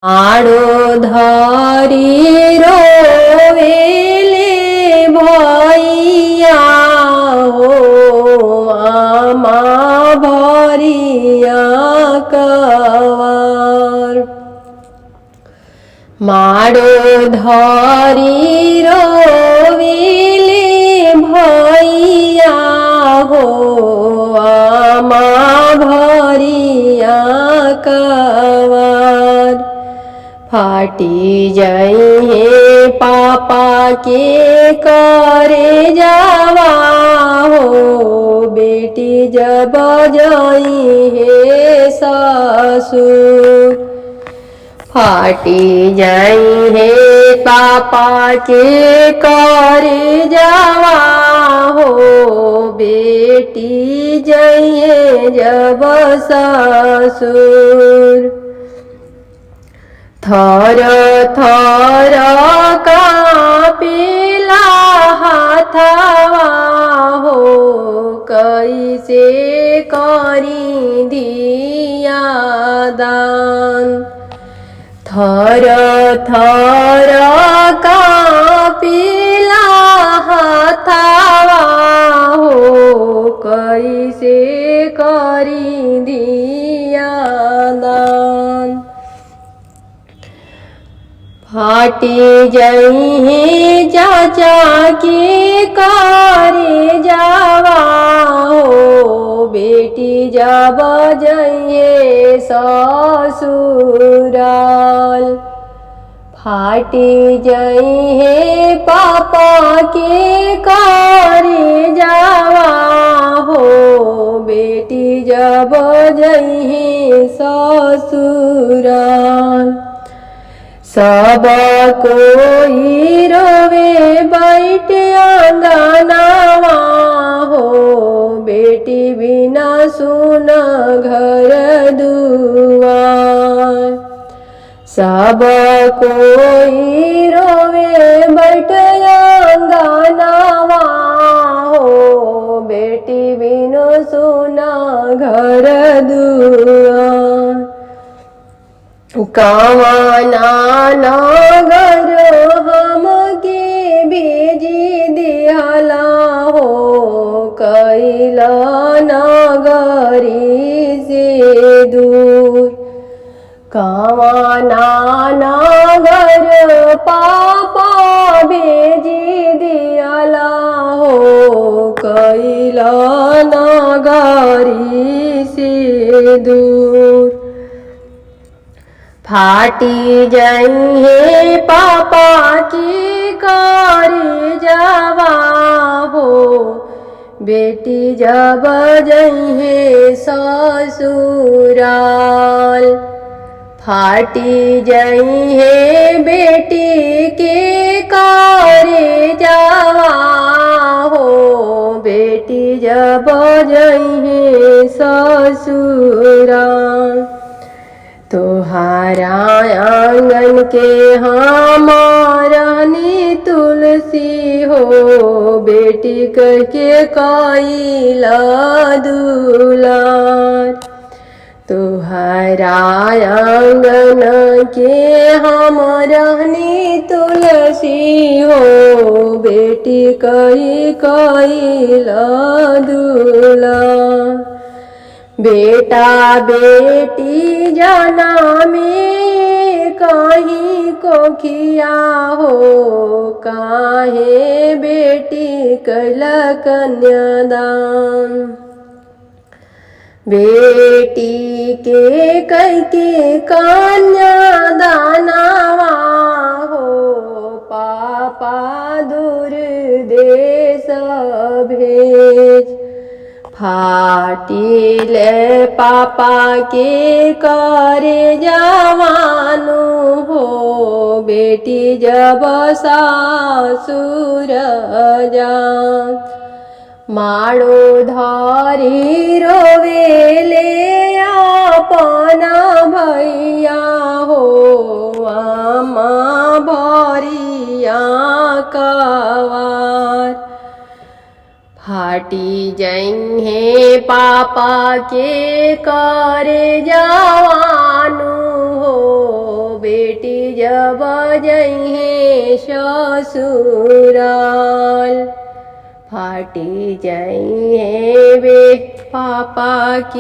आड़ो धरी रोवेले भैया हो आमा भरिया कवार। माड़ो धरी रोवेले भैया हो आमा भरिया कवार। फाटी जाई है पापा के करे जावा हो बेटी जब जाई है ससुर। फाटी जाई है पापा के करे जावा हो बेटी जाइए जब ससुर। थर थर कापेला हाथवा हो कैसे करी दिया दान। थर थर कापेला हाथवा हो कैसे करी दिया दान। फाटी जाई है चाचा के करे जावा हो बेटी जब जाइए ससुराल। फाटी जाई है पापा के करे जावा हो बेटी जब जाइए ससुराल। सब कोई रोवे बैठ अंगनावा हो बेटी बिना सुन घर दुआर। सब कोई रोवे बैठ अंगनावा हो बेटी बिना सुन घर दुआर। कावना नगर हमके भेजी दिहला हो कैला नगरी से दूर। कावना नगर पापा भेजी दिहला हो कैला नगरी से दूर। फाटी जाई है पापा की करे जावा हो बेटी जब जाई है ससुराल। फाटी जाई है बेटी के करे जावा हो बेटी जब जाई है ससुराल। तुहारा आंगन के हमारानी तुलसी हो बेटी करके कैला दुलार। तुहारा आंगन के हमारानी तुलसी हो बेटी कही कैला दुलार। बेटा बेटी जाना में कहीं को खिया हो काहे बेटी कैला कन्यादान। बेटी के कह के कन्यादानवा हो पापा दूर देश भेज। फाटिले पापा के करे जवानु हो बेटी जब सासुर जात। माड़ो धरी रोवेले अपना भैया हो आमा भरिया कवार। फाटी जाई है पापा के करे जवानु हो बेटी जब जइहे ससुराल फाटी जइहे बे पापा की